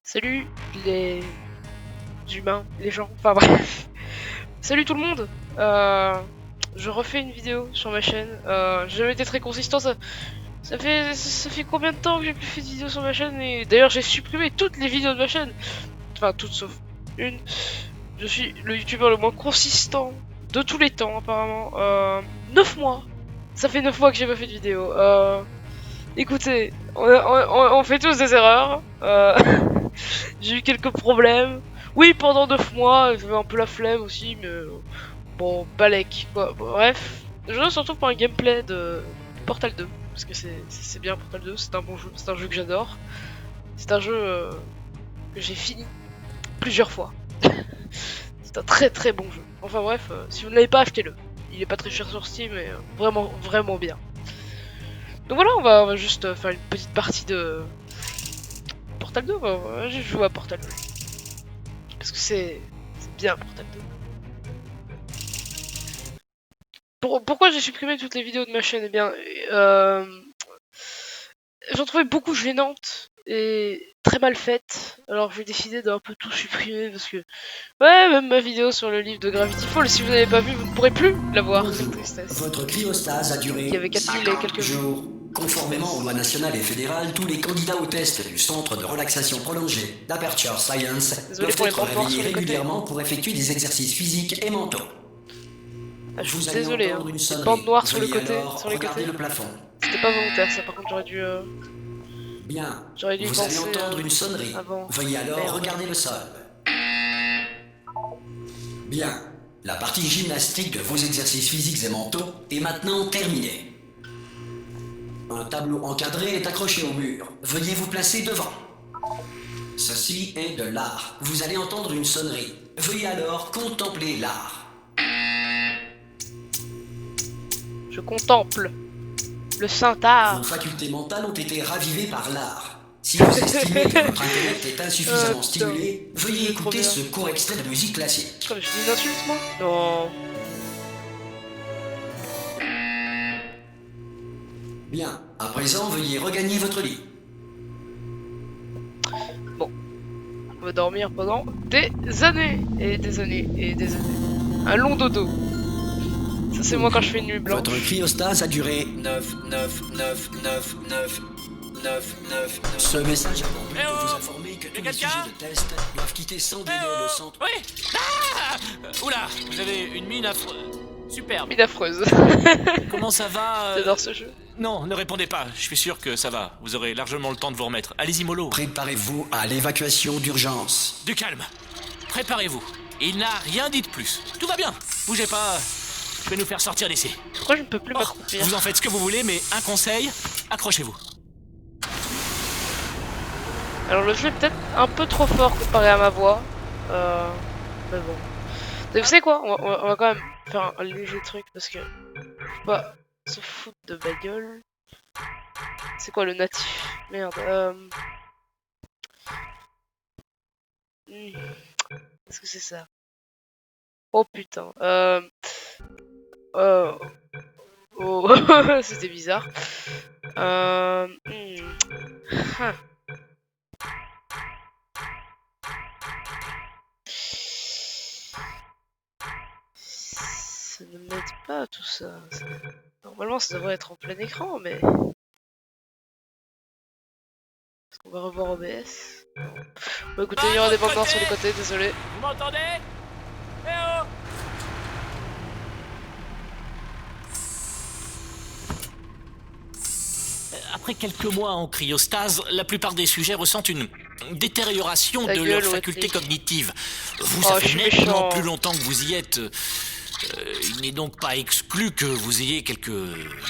Salut les humains, les gens, enfin bref. Salut tout le monde. Je refais une vidéo sur ma chaîne. J'ai jamais été très consistant. Ça fait combien de temps que j'ai plus fait de vidéos sur ma chaîne? Et d'ailleurs j'ai supprimé toutes les vidéos de ma chaîne. Enfin toutes sauf une. Je suis le youtubeur le moins consistant de tous les temps apparemment. 9 mois. Ça fait 9 mois que j'ai pas fait de vidéo. Écoutez, on fait tous des erreurs. J'ai eu quelques problèmes. Oui, pendant 9 mois, j'avais un peu la flemme aussi, mais bon, balèque quoi. Bon, bref, je se retrouve pour un gameplay de Portal 2. Parce que c'est bien Portal 2, c'est un bon jeu, c'est un jeu que j'adore. C'est un jeu que j'ai fini plusieurs fois. C'est un très très bon jeu. Enfin bref, si vous ne l'avez pas, achetez-le. Il est pas très cher sur Steam, mais vraiment vraiment bien. Donc voilà, on va juste faire une petite partie de Portal 2. J'ai joué à Portal 2. Parce que c'est bien Portal 2. Pourquoi j'ai supprimé toutes les vidéos de ma chaîne? Eh bien, j'en trouvais beaucoup gênantes et très mal faites. Alors j'ai décidé d'un peu tout supprimer parce que... Ouais, même ma vidéo sur le livre de Gravity Falls, si vous n'avez pas vu, vous ne pourrez plus la voir. Quelle tristesse. Votre cryostase a duré Il y avait 4000 et quelques jours. Conformément aux lois nationales et fédérales, tous les candidats au test du Centre de relaxation prolongée d'Aperture Science doivent être réveillés régulièrement pour effectuer des exercices physiques et mentaux. Ah, je suis désolé, hein. Une bande noire sur le côté, sur les côtés. Le plafond. C'était pas volontaire, ça. Par contre, j'aurais dû. Bien. J'aurais dû vous penser, allez entendre une sonnerie. Avant. Veuillez alors regarder le sol. Bien. La partie gymnastique de vos exercices physiques et mentaux est maintenant terminée. Un tableau encadré est accroché au mur. Veuillez vous placer devant. Ceci est de l'art. Vous allez entendre une sonnerie. Veuillez alors contempler l'art. Je contemple le Saint-Art. Vos facultés mentales ont été ravivées par l'art. Si vous estimez que votre intellect est insuffisamment stimulé, veuillez écouter ce court extrait de musique classique. Quoi, je dis une insulte, moi? Non. Bien. À présent, veuillez regagner votre lit. Bon. On va dormir pendant des années. Et des années. Et des années. Un long dodo. Ça, c'est moi quand je fais une nuit blanche. Votre cryostase a duré 9. Ce message a pour but de vous informer que tous les sujets de test doivent quitter sans délai le centre. Oui. Ah Oula, vous avez une mine affreuse. Superbe. Mine affreuse. Comment ça va J'adore ce jeu. Non, ne répondez pas. Je suis sûr que ça va. Vous aurez largement le temps de vous remettre. Allez-y, mollo. Préparez-vous à l'évacuation d'urgence. Du calme. Préparez-vous. Il n'a rien dit de plus. Tout va bien. Bougez pas. Je vais nous faire sortir d'ici. Pourquoi je ne peux plus m'accroupir? Vous en faites ce que vous voulez, mais un conseil, accrochez-vous. Alors le jeu est peut-être un peu trop fort comparé à ma voix. Mais bon. Vous savez quoi, on va quand même faire un léger truc parce que... Faut pas se foutre de ma gueule. C'est quoi le natif? Merde. Est-ce que c'est ça? Oh putain. Oh. C'était bizarre. Ça ne m'aide pas tout ça. Normalement ça devrait être en plein écran, mais... Est-ce qu'on va revoir OBS? Bon écoutez, il y aura des bandes noires sur les côtés, désolé. Vous m'entendez? Eh oh! Après quelques mois en cryostase, la plupart des sujets ressentent une détérioration de leurs facultés cognitives. Vous, ça fait nettement plus longtemps que vous y êtes. Il n'est donc pas exclu que vous ayez quelques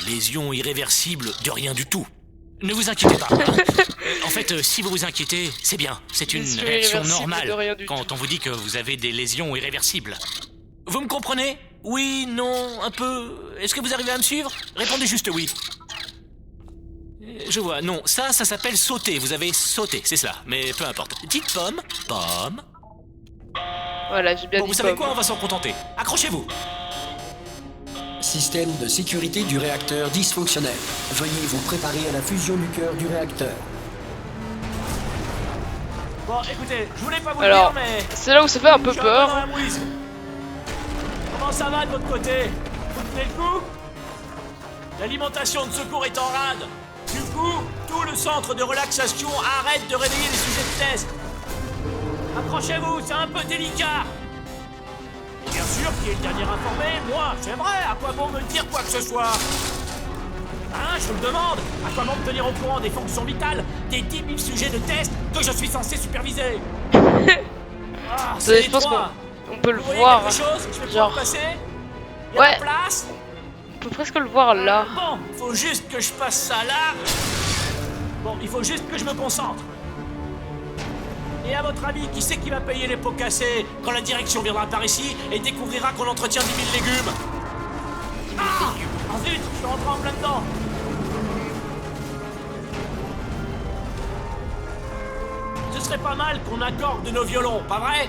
lésions irréversibles de rien du tout. Ne vous inquiétez pas. En fait, si vous vous inquiétez, c'est bien. C'est une réaction normale quand on vous dit que vous avez des lésions irréversibles. Vous me comprenez? Oui, non, un peu. Est-ce que vous arrivez à me suivre? Répondez juste oui. Je vois, non, ça s'appelle sauter. Vous avez sauté, c'est cela. Mais peu importe. Dites pomme. Voilà, j'ai bien dit vous savez quoi, on va s'en contenter. Accrochez-vous. Système de sécurité du réacteur dysfonctionnel. Veuillez vous préparer à la fusion du cœur du réacteur. Bon, écoutez, je voulais pas vous Alors, le dire, mais... c'est là où ça fait un peu je suis peur. dans la mouise. Comment ça va de votre côté? Vous tenez le coup? L'alimentation de secours est en rade. Du coup, tout le centre de relaxation arrête de réveiller les sujets de test. Accrochez-vous, c'est un peu délicat. Et bien sûr, qui est le dernier informé? Moi, c'est vrai, à quoi bon me dire quoi que ce soit? Hein, je vous le demande, à quoi bon me tenir au courant des fonctions vitales des 10 000 sujets de test que je suis censé superviser? Ah, Je pense qu'on peut le voir. Quelque chose? Je vais Genre... pouvoir passer? Y a Ouais. la place? On peut presque le voir là. Bon, faut juste que je passe ça là. Bon, il faut juste que je me concentre. Et à votre avis, qui c'est qui va payer les pots cassés quand la direction viendra par ici et découvrira qu'on entretient 10 000 légumes? Ah! Oh zut, je suis rentré en plein dedans. Ce serait pas mal qu'on accorde nos violons, pas vrai?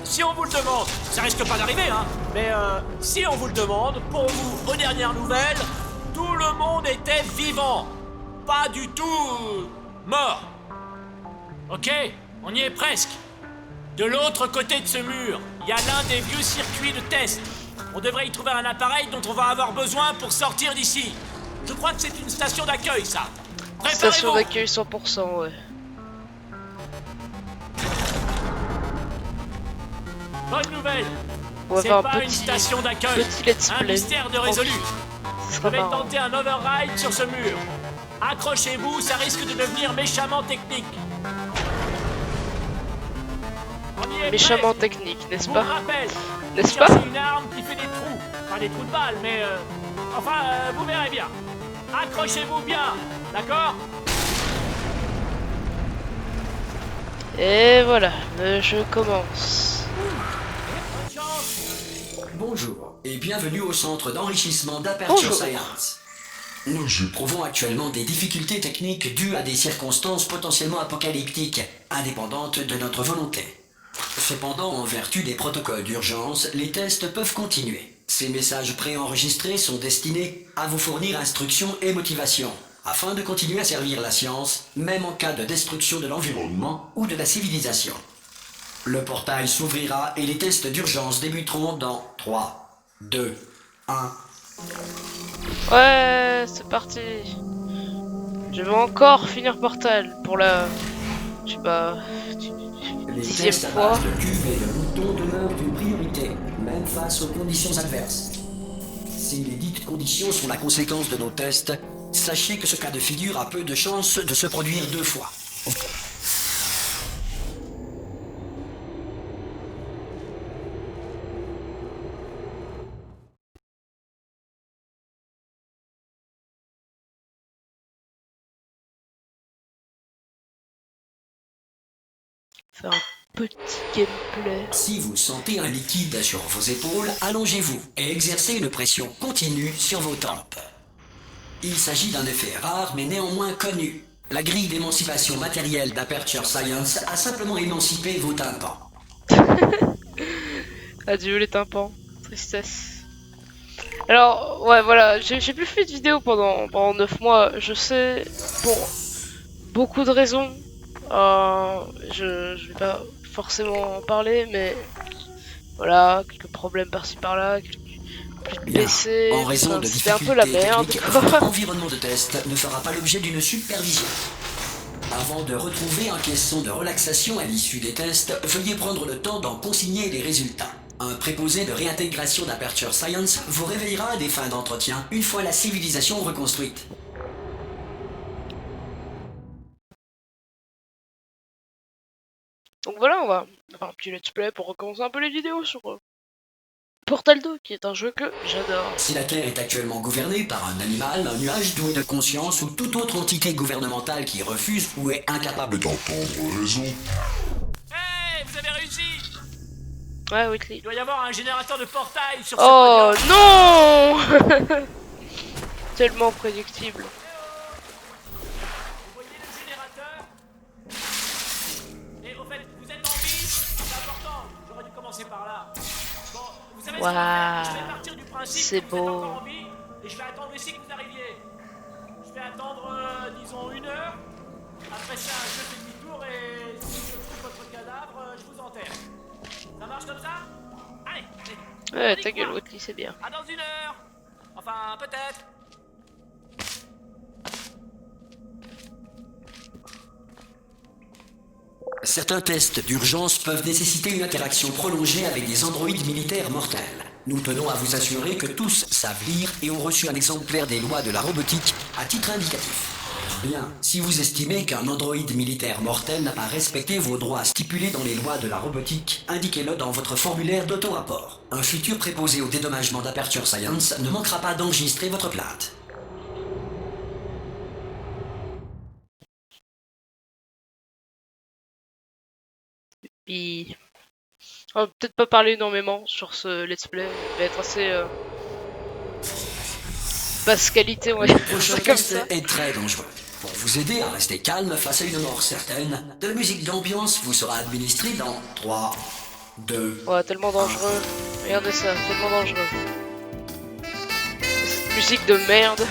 Si on vous le demande, ça risque pas d'arriver, hein. Mais si on vous le demande, pour vous, aux dernières nouvelles, tout le monde était vivant. Pas du tout mort. Ok, on y est presque. De l'autre côté de ce mur, il y a l'un des vieux circuits de test. On devrait y trouver un appareil dont on va avoir besoin pour sortir d'ici. Je crois que c'est une station d'accueil, ça. Station Préparez-vous. d'accueil 100%, ouais. Bonne nouvelle. On va C'est faire un pas une petit station d'accueil. let's Un play. mystère de résolu. Ce Je sera vais marrant. tenter un override sur ce mur. Accrochez-vous, ça risque de devenir méchamment technique. On y est Méchamment presque. technique, n'est-ce Je vous pas? rappelle, N'est-ce cherchez pas? une arme qui fait des trous. Pas des trous de balles, mais vous verrez bien. Accrochez-vous bien, d'accord? Et voilà, le jeu commence. Bonne chance. Bonjour et bienvenue au centre d'enrichissement d'Aperture Bonjour. Science. Nous éprouvons actuellement des difficultés techniques dues à des circonstances potentiellement apocalyptiques, indépendantes de notre volonté. Cependant, en vertu des protocoles d'urgence, les tests peuvent continuer. Ces messages préenregistrés sont destinés à vous fournir instructions et motivation, afin de continuer à servir la science, même en cas de destruction de l'environnement ou de la civilisation. Le portail s'ouvrira et les tests d'urgence débuteront dans 3, 2, 1... Ouais, c'est parti. Je vais encore finir Portal pour la... Je sais pas... Les 10e tests à fois. base de cuves et de moutons demeurent une priorité, même face aux conditions adverses. Si les dites conditions sont la conséquence de nos tests, sachez que ce cas de figure a peu de chances de se produire 2 fois. Faire un petit gameplay. Si vous sentez un liquide sur vos épaules, allongez-vous et exercez une pression continue sur vos tempes. Il s'agit d'un effet rare mais néanmoins connu. La grille d'émancipation matérielle d'Aperture Science a simplement émancipé vos tympans. Adieu les tympans. Tristesse. Alors, ouais, voilà, j'ai plus fait de vidéo pendant 9 mois. Je sais, pour beaucoup de raisons. Je vais pas forcément en parler, mais voilà, quelques problèmes par-ci par-là, plus de Bien. PC, En raison de c'était un difficultés peu la merde. techniques, votre environnement de test ne fera pas l'objet d'une supervision. Avant de retrouver un caisson de relaxation à l'issue des tests, veuillez prendre le temps d'en consigner les résultats. Un préposé de réintégration d'Aperture Science vous réveillera à des fins d'entretien une fois la civilisation reconstruite. Donc voilà, on va faire un petit let's play pour recommencer un peu les vidéos sur Portal 2, qui est un jeu que j'adore. Si la Terre est actuellement gouvernée par un animal, un nuage doué de conscience ou toute autre entité gouvernementale qui refuse ou est incapable d'entendre raison, Hey, vous avez réussi! Ouais, Whitley. Il doit y avoir un générateur de portail sur Oh ce non Tellement prédictible. Vous voyez le générateur? Et au fait, vous êtes en vie? C'est important, j'aurais dû commencer par là. Bon, vous savez ce qu'on va faire? Je vais partir du principe C'est que vous êtes beau. encore en vie, et je vais attendre ici que vous arriviez. Je vais attendre, disons, 1 heure. Après ça, je fais demi-tour et si je trouve Ouais, ta gueule, Watley, c'est bien. À dans 1 heure. Enfin, peut-être. Certains tests d'urgence peuvent nécessiter une interaction prolongée avec des androïdes militaires mortels. Nous tenons à vous assurer que tous savent lire et ont reçu un exemplaire des lois de la robotique à titre indicatif. Bien, si vous estimez qu'un androïde militaire mortel n'a pas respecté vos droits stipulés dans les lois de la robotique, indiquez-le dans votre formulaire d'auto-rapport. Un futur préposé au dédommagement d'Aperture Science ne manquera pas d'enregistrer votre plainte. Puis... On va peut-être pas parler énormément sur ce let's play, il va être assez basse qualité, on va dire ça comme ça. Est très dangereux. Pour vous aider à rester calme face à une mort certaine, de la musique d'ambiance vous sera administrée dans 3, 2... Ouais, tellement dangereux. Regardez ça, tellement dangereux. Cette musique de merde.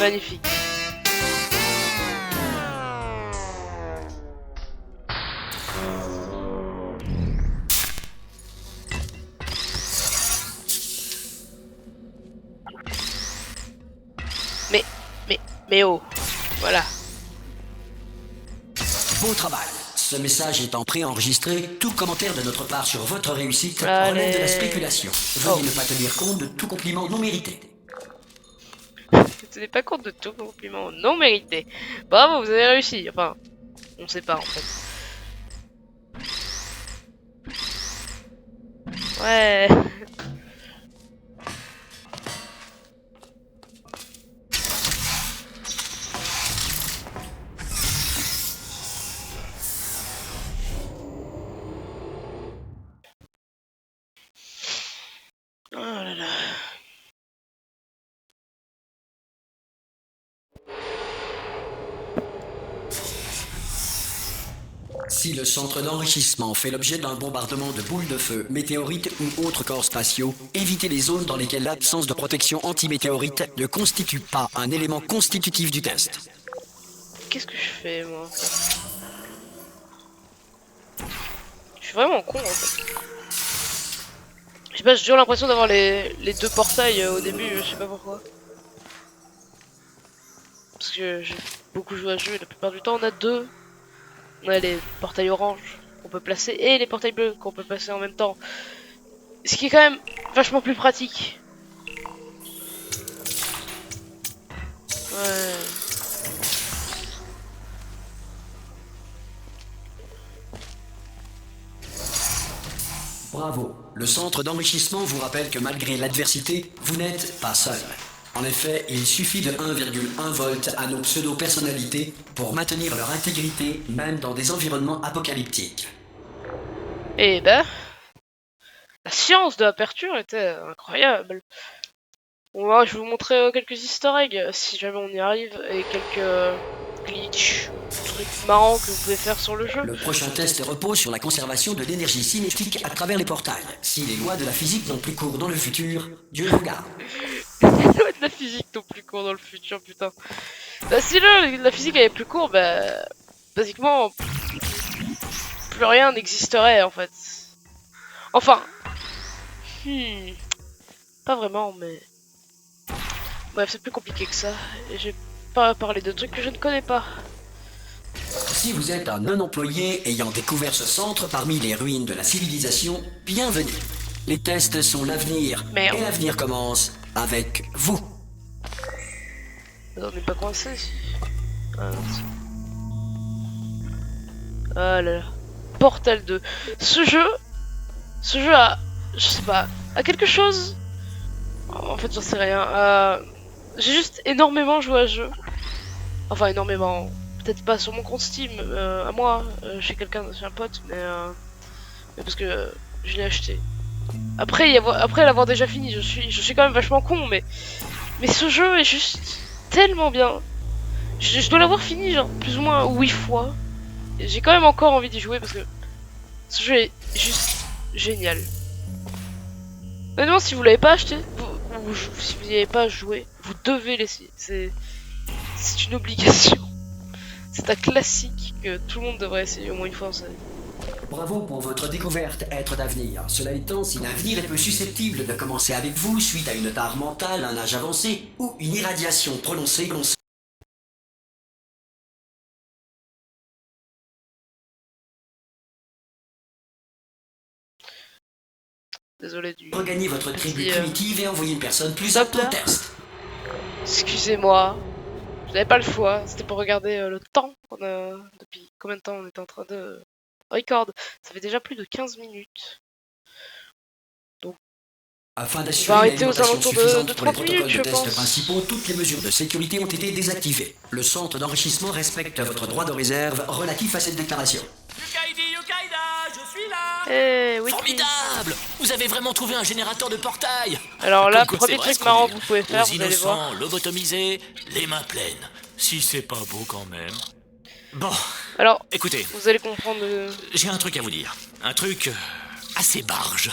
Magnifique. Mais oh, voilà. Bon travail. Ce message étant préenregistré, tout commentaire de notre part sur votre réussite relève de la spéculation. Veuillez ne pas tenir compte de tout compliment non mérité. Ne tenez pas compte de tout compliment non mérité. Bravo, vous avez réussi. Enfin, on sait pas en fait. Ouais. Oh là là. Si le centre d'enrichissement fait l'objet d'un bombardement de boules de feu, météorites ou autres corps spatiaux, évitez les zones dans lesquelles l'absence de protection anti-météorite ne constitue pas un élément constitutif du test. Qu'est-ce que je fais moi en fait? Je suis vraiment con en fait. Je sais pas, j'ai toujours l'impression d'avoir les deux portails au début, je sais pas pourquoi. Parce que j'ai beaucoup joué à ce jeu et la plupart du temps on a deux. On a les portails orange qu'on peut placer et les portails bleus qu'on peut placer en même temps. Ce qui est quand même vachement plus pratique. Ouais. Bravo. Le centre d'enrichissement vous rappelle que malgré l'adversité, vous n'êtes pas seul. En effet, il suffit de 1,1 volt à nos pseudo-personnalités pour maintenir leur intégrité, même dans des environnements apocalyptiques. Et ben, la science de l'aperture était incroyable. Bon, là, je vais vous montrer quelques easter eggs, si jamais on y arrive, et quelques glitch, trucs marrants que vous pouvez faire sur le jeu. Le prochain test repose sur la conservation de l'énergie cinétique à travers les portails. Si les lois de la physique n'ont plus cours dans le futur, Dieu vous garde. Les lois de la physique n'ont plus cours dans le futur, putain. Bah si la physique avait plus cours, bah basiquement plus rien n'existerait en fait. Enfin, pas vraiment, mais bref, c'est plus compliqué que ça. Et j'ai pas parlé de trucs que je ne connais pas. Si vous êtes un non-employé ayant découvert ce centre parmi les ruines de la civilisation, bienvenue. Les tests sont l'avenir, Merde. et l'avenir commence avec vous. On n'est pas coincé. Ah, non, ah là là. Portal 2. Ce jeu a, je sais pas, a quelque chose. En fait, j'en sais rien. J'ai juste énormément joué à ce jeu. Enfin, énormément. Peut-être pas sur mon compte Steam, à moi, chez un pote, mais parce que je l'ai acheté. Après l'avoir déjà fini, je suis quand même vachement con, mais ce jeu est juste tellement bien. Je dois l'avoir fini genre plus ou moins 8 fois. Et j'ai quand même encore envie d'y jouer parce que ce jeu est juste génial. Maintenant, si vous l'avez pas acheté, si vous n'y avez pas joué, vous devez l'essayer. C'est une obligation. C'est un classique que tout le monde devrait essayer au moins une fois dans sa vie. Bravo pour votre découverte, être d'avenir. Cela étant, si l'avenir est peu susceptible de commencer avec vous suite à une tare mentale, un âge avancé ou une irradiation prononcée, Désolé du... regagnez votre tribu primitive et envoyez une personne plus Stop apte au là. test. Excusez-moi, je n'avais pas le choix, c'était pour regarder le temps. Depuis combien de temps on était en train de record. Ça fait déjà plus de 15 minutes. Donc, Afin on va d'assurer arrêter aux l'alimentation alentours suffisante de pour les 30 protocoles minutes, je de test pense. principaux, toutes les mesures de sécurité ont été désactivées. Le centre d'enrichissement respecte votre droit de réserve relatif à cette déclaration. Yukaida, je suis là. Eh oui. Formidable! Vous avez vraiment trouvé un générateur de portail! Alors là, Comme quoi, premier c'est vrai truc ce qu'on marrant dit, que vous pouvez faire, aux vous allez voir. innocents, lobotomisés, les mains pleines. Si c'est pas beau quand même. Bon, Alors, écoutez, vous allez comprendre... j'ai un truc à vous dire. Un truc assez barge.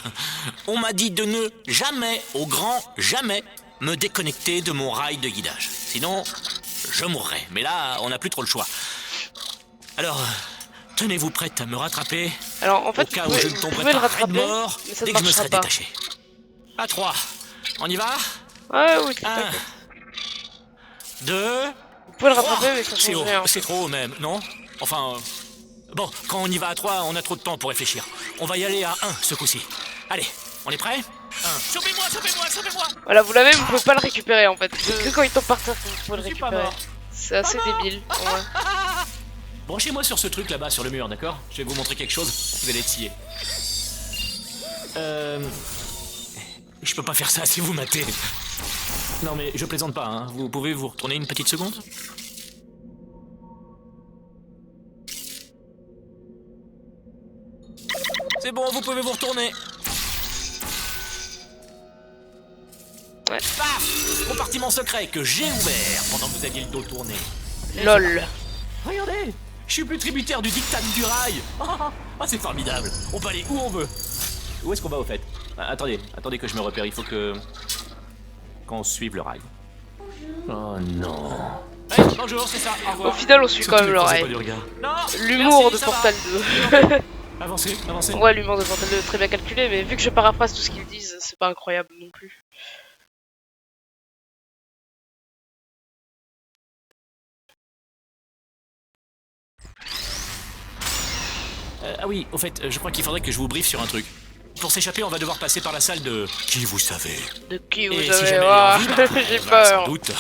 On m'a dit de ne jamais, au grand jamais, me déconnecter de mon rail de guidage. Sinon, je mourrais. Mais là, on n'a plus trop le choix. Alors, tenez-vous prête à me rattraper. Alors, en fait, au cas vous où pouvez, je ne vous tomberai pouvez le pas raide rattraper, mort mais ça dès ne que je me marchera serai pas. détaché. À 3. On y va? Ouais, oui, tout à 1, fait. 2, Vous pouvez le 3. rattraper, mais ça C'est change haut, rien. c'est trop haut même, non? Enfin, bon, quand on y va à 3, on a trop de temps pour réfléchir. On va y aller à 1 ce coup-ci. Allez, on est prêts? 1. Sauvez-moi, sauvez-moi, sauvez-moi. Voilà, vous l'avez, vous pouvez pas le récupérer en fait. C'est que quand il tombe par terre que vous pouvez le Je suis pas récupérer. mort. C'est assez débile. Ouais. Branchez-moi sur ce truc là-bas, sur le mur, d'accord? Je vais vous montrer quelque chose, vous allez être sciés. Je peux pas faire ça si vous matez. Non mais je plaisante pas, hein. Vous pouvez vous retourner une petite seconde? C'est bon, vous pouvez vous retourner. Ouais. Paf! Compartiment secret que j'ai ouvert pendant que vous aviez le dos tourné. LOL. Regardez! Je suis plus tributaire du diktat du rail! Ah, c'est formidable! On peut aller où on veut! Où est-ce qu'on va au fait? Attendez que je me repère, il faut qu'on suive le rail. Oh non! Hey, bonjour, c'est ça, au Au revoir. final, on suit quand même l'oreille. Non, L'humour merci, de ça va. Portal 2. Avancez, avancez! Ouais, l'humour de Portal 2 est très bien calculé, mais vu que je paraphrase tout ce qu'ils disent, c'est pas incroyable non plus. Ah oui, au fait, je crois qu'il faudrait que je vous briefe sur un truc. Pour s'échapper, on va devoir passer par la salle de... Qui vous savez? De qui vous Et si avez... jamais Ah, elle est en vie, j'ai elle va sans peur. doute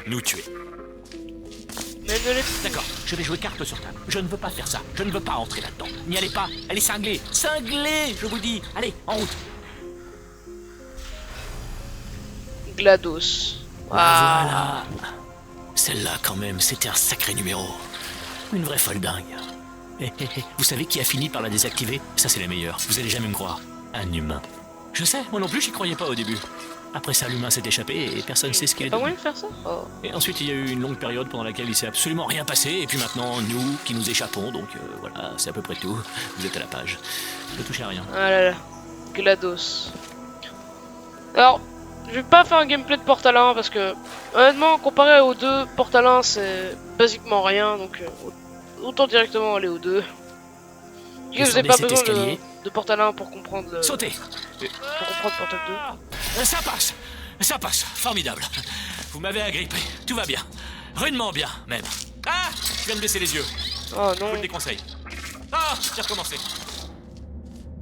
nous tuer. Mais ne les... D'accord, je vais jouer carte sur table. Je ne veux pas faire ça. Je ne veux pas entrer là-dedans. N'y allez pas. Elle est cinglée. Cinglée, je vous dis. Allez, en route. GLaDOS. Ah. Voilà. Celle-là, quand même, c'était un sacré numéro. Une vraie folle dingue. Vous savez qui a fini par la désactiver? Ça, c'est la meilleure. Vous allez jamais me croire. Un humain. Je sais, moi non plus, j'y croyais pas au début. Après ça, l'humain s'est échappé et personne ne sait ce qu'il est Pas devenu. moyen de faire ça? Oh. Et ensuite, il y a eu une longue période pendant laquelle il s'est absolument rien passé. Et puis maintenant, nous qui nous échappons. Donc voilà, c'est à peu près tout. Vous êtes à la page. Ne touchez à rien. Ah là là. GLaDOS. Alors, je vais pas faire un gameplay de Portal 1 parce que, honnêtement, comparé aux deux, Portal 1 c'est basiquement rien. Donc, autant directement aller aux deux. Vous n'avez pas Descendez cet besoin escalier. de Portal 1 pour comprendre, Sautez. pour comprendre Portal 2. Ça passe. Ça passe. Formidable. Vous m'avez agrippé. Tout va bien. Rudement bien, même. Ah! Je viens de baisser les yeux. Oh Je non. vous le déconseille. Ah! J'ai recommencé.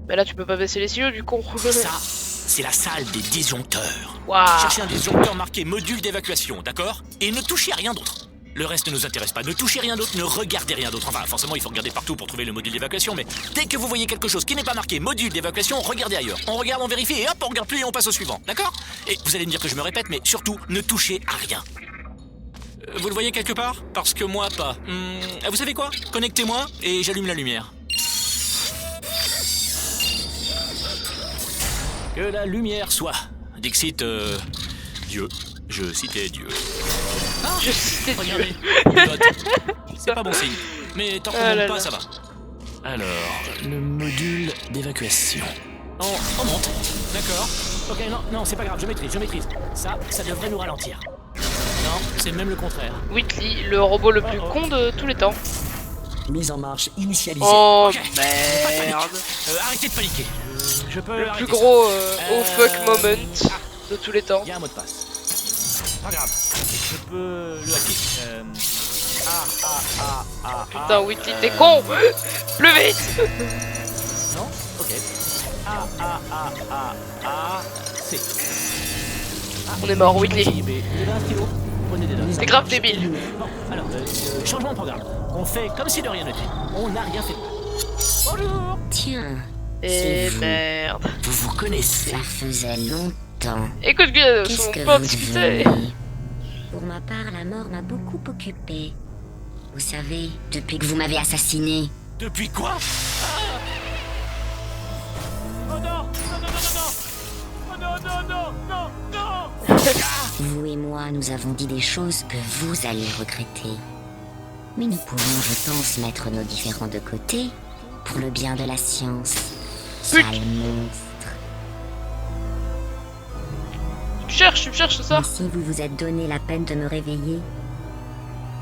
Mais là, tu peux pas baisser les yeux du con. Ça, c'est la salle des disjoncteurs. Waouh. Cherchez un disjoncteur marqué module d'évacuation, d'accord? Et ne touchez à rien d'autre. Le reste ne nous intéresse pas. Ne touchez rien d'autre, ne regardez rien d'autre. Enfin, forcément, il faut regarder partout pour trouver le module d'évacuation, mais dès que vous voyez quelque chose qui n'est pas marqué module d'évacuation, regardez ailleurs. On regarde, on vérifie, et hop, on regarde plus et on passe au suivant, d'accord? Et vous allez me dire que je me répète, mais surtout, ne touchez à rien. Vous le voyez quelque part? Parce que moi, pas. Vous savez quoi? Connectez-moi et j'allume la lumière. Que la lumière soit. Dixit, Dieu. Je citais Dieu. Je citais Dieu. Regardez, il vote. C'est pas bon signe. Mais tant qu'on Ah monte là pas, là. ça va. Alors, le module d'évacuation. On monte. D'accord. Ok, non, c'est pas grave, je maîtrise. Ça devrait nous ralentir. Non, c'est même le contraire. Whitley, le robot le plus con de tous les temps. Mise en marche initialisée. Oh Ok, pas de panique. merde. Arrêtez de paniquer. Je peux Le arrêter plus ça. gros oh fuck moment de tous les temps. Il y a un mot de passe. Pas grave. Je peux le hacker. Putain, Whitley, t'es con. Plus vite. Non? Ok. C. On est mort, Whitley. B. Un stylo. Prenez des notes. C'est grave débile. Bon, alors, changement de programme. On fait comme si de rien n'était. On n'a rien fait. Bonjour. Tiens, Et c'est vous. merde. Vous vous connaissez. Ça faisait longtemps. Écoute, Guido, Qu'est-ce on que peut en vous discuter. devenez? Pour ma part, la mort m'a beaucoup occupée. Vous savez, depuis que vous m'avez assassiné. Depuis quoi? Oh non. Non, non, non, non, non. Oh non, non, non, non, non. Vous et moi, nous avons dit des choses que vous allez regretter. Mais nous pouvons, je pense, mettre nos différends de côté pour le bien de la science. Sale monstre. Tu me cherches, c'est ça? Et si vous vous êtes donné la peine de me réveiller,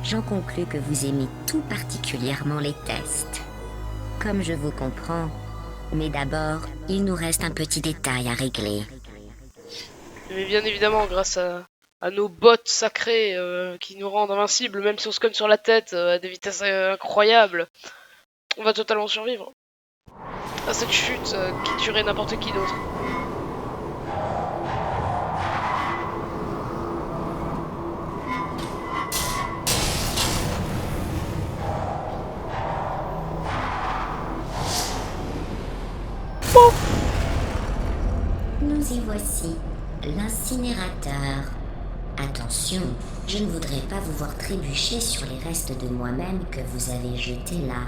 j'en conclus que vous aimez tout particulièrement les tests. Comme je vous comprends. Mais d'abord, il nous reste un petit détail à régler. Mais bien évidemment, grâce à nos bots sacrés qui nous rendent invincibles, même si on se cogne sur la tête à des vitesses incroyables, on va totalement survivre à cette chute qui tuerait n'importe qui d'autre. Nous y voici, l'incinérateur. Attention, je ne voudrais pas vous voir trébucher sur les restes de moi-même que vous avez jetés là.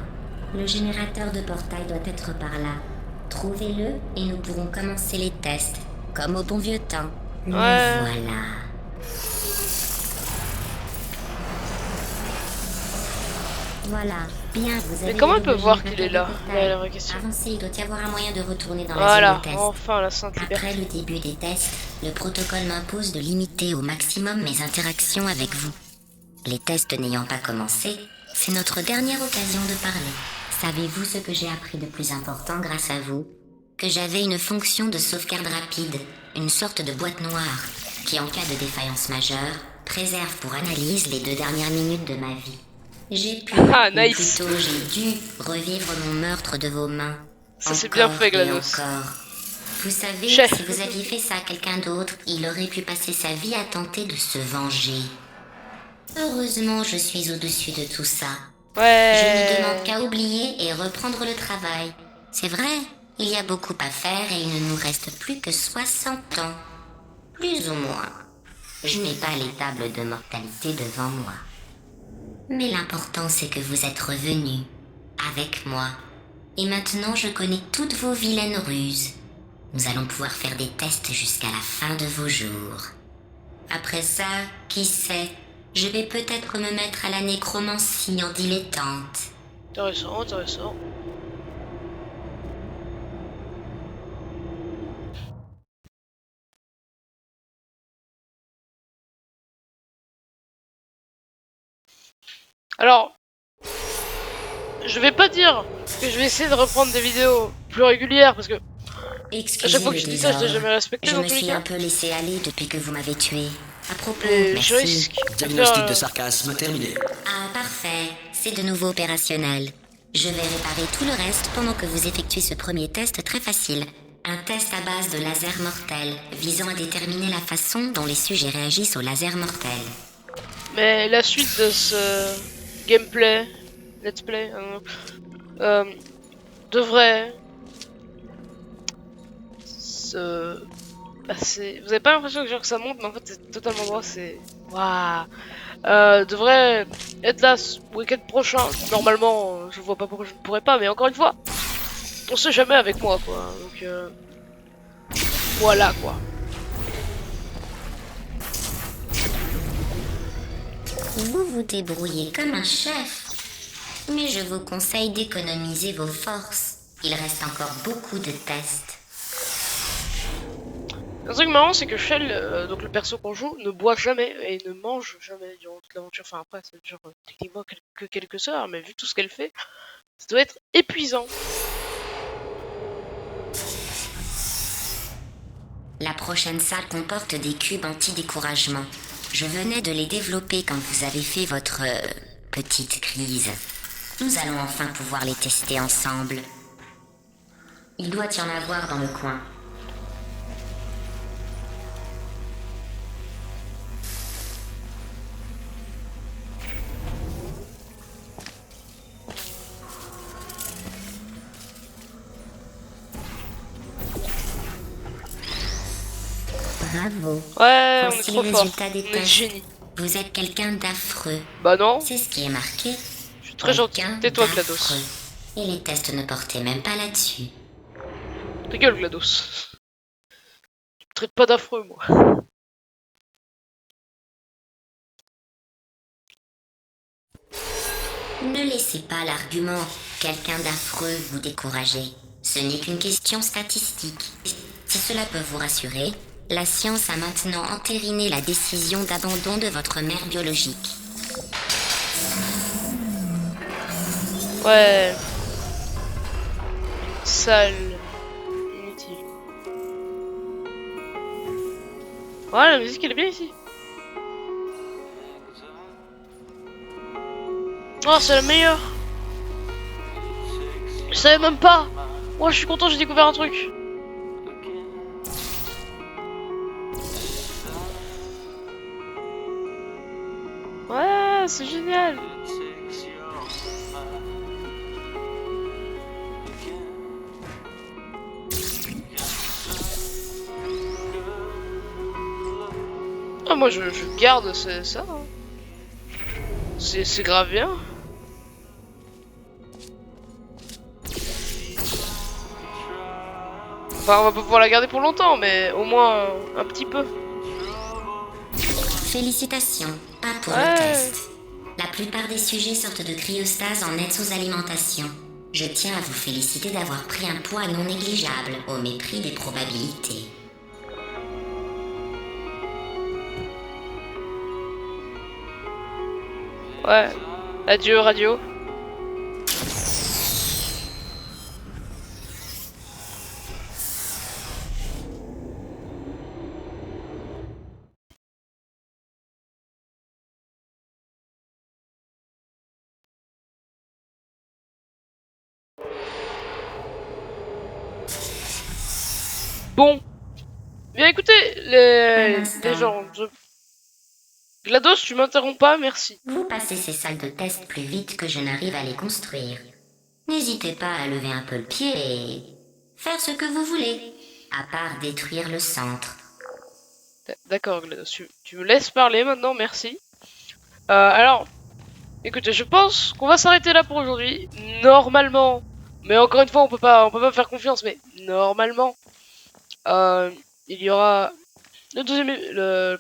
Le générateur de portail doit être par là. Trouvez-le et nous pourrons commencer les tests, comme au bon vieux temps. Le voilà. Voilà, bien, vous avez... Mais comment le elle peut nouveau voir qu'il est générateur là? de portail. La vraie question. Avancez, il doit y avoir un moyen de retourner dans la Voilà, zone de test. enfin la sainte Après liberté. le début des tests, le protocole m'impose de limiter au maximum mes interactions avec vous. Les tests n'ayant pas commencé, c'est notre dernière occasion de parler. Savez-vous ce que j'ai appris de plus important grâce à vous? Que j'avais une fonction de sauvegarde rapide, une sorte de boîte noire, qui en cas de défaillance majeure, préserve pour analyse les 2 dernières minutes de ma vie. J'ai pu, Ah, ou nice. plutôt j'ai dû, revivre mon meurtre de vos mains. Ça, c'est bien Encore fait, et GLaDOS. encore. Vous savez, Chef. si vous aviez fait ça à quelqu'un d'autre, il aurait pu passer sa vie à tenter de se venger. Heureusement, je suis au-dessus de tout ça. Je ne demande Ouais. qu'à oublier et reprendre le travail. C'est vrai, il y a beaucoup à faire et il ne nous reste plus que 60 ans. Plus ou moins. Je n'ai pas les tables de mortalité devant moi. Mais l'important, c'est que vous êtes revenus. Avec moi. Et maintenant, je connais toutes vos vilaines ruses. Nous allons pouvoir faire des tests jusqu'à la fin de vos jours. Après ça, qui sait, je vais peut-être me mettre à la nécromancie en dilettante. Intéressant, intéressant. Alors, je vais pas dire que je vais essayer de reprendre des vidéos plus régulières parce que à Excusez chaque fois que le je dis ça, je l'ai désordre. jamais respecté Je dans me tous les suis cas. un peu laissé aller depuis que vous m'avez tué. À propos, Et je merci. risque de Diagnostic faire, de sarcasme terminé. Ah, parfait. C'est de nouveau opérationnel. Je vais réparer tout le reste pendant que vous effectuez ce premier test très facile. Un test à base de laser mortel, visant à déterminer la façon dont les sujets réagissent au laser mortel. Mais la suite de ce gameplay, let's play, devrait se passer. Vous avez pas l'impression que, genre, que ça monte, mais en fait c'est totalement droit, c'est. Waouh! Devrait être là ce week-end prochain. Normalement, je vois pas pourquoi je ne pourrais pas, mais encore une fois, on sait jamais avec moi quoi. Donc voilà quoi. Vous vous débrouillez comme un chef. Mais je vous conseille d'économiser vos forces. Il reste encore beaucoup de tests. Un truc marrant, c'est que Shell, donc le perso qu'on joue, ne boit jamais et ne mange jamais durant toute l'aventure. Enfin, après, ça dure techniquement que quelques heures, mais vu tout ce qu'elle fait, ça doit être épuisant. La prochaine salle comporte des cubes anti-découragement. Je venais de les développer quand vous avez fait votre petite crise. Nous allons enfin pouvoir les tester ensemble. Il doit y en avoir dans le coin. Bravo. Ouais, on est Voici trop les fort. résultats des On est tests. génie. Vous êtes quelqu'un d'affreux. Bah non, C'est ce qui est marqué. je suis très gentil. Quelqu'un Tais-toi, d'affreux. GLaDOS. Et les tests ne portaient même pas là-dessus. Ta gueule, GLaDOS. Tu me traites pas d'affreux, moi. Ne laissez pas l'argument « quelqu'un d'affreux » vous décourager. Ce n'est qu'une question statistique. Si cela peut vous rassurer, la science a maintenant entériné la décision d'abandon de votre mère biologique. Ouais. Sale. Inutile. Ouais, la musique elle est bien ici. Oh, c'est la meilleure. Je savais même pas. Oh, je suis content, j'ai découvert un truc. Ouais, c'est génial. Ah, moi je garde ça. Hein. C'est grave bien. Enfin, on va pas pouvoir la garder pour longtemps, mais au moins un petit peu. Félicitations, pas pour Ouais. le test. La plupart des sujets sortent de cryostase en aide sous-alimentation. Je tiens à vous féliciter d'avoir pris un poids non négligeable au mépris des probabilités. Ouais. Adieu, radio. Bon. Bien écoutez, les gens. GLaDOS, tu m'interromps pas, merci. Vous passez ces salles de test plus vite que je n'arrive à les construire. N'hésitez pas à lever un peu le pied et faire ce que vous voulez, à part détruire le centre. D'accord, GLaDOS, tu me laisses parler maintenant, merci. Alors, écoutez, je pense qu'on va s'arrêter là pour aujourd'hui. Normalement, mais encore une fois, on peut pas me faire confiance, mais normalement, il y aura le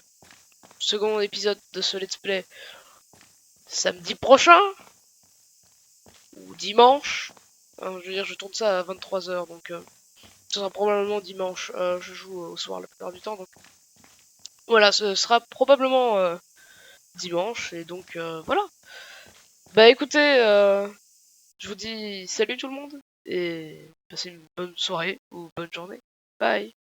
second épisode de ce let's play samedi prochain ou dimanche. Hein, je veux dire, je tourne ça à 23 h, donc ce sera probablement dimanche. Je joue au soir la plupart du temps, donc voilà, ce sera probablement dimanche, et donc voilà. Bah écoutez, je vous dis salut tout le monde, et passez une bonne soirée ou bonne journée. Bye.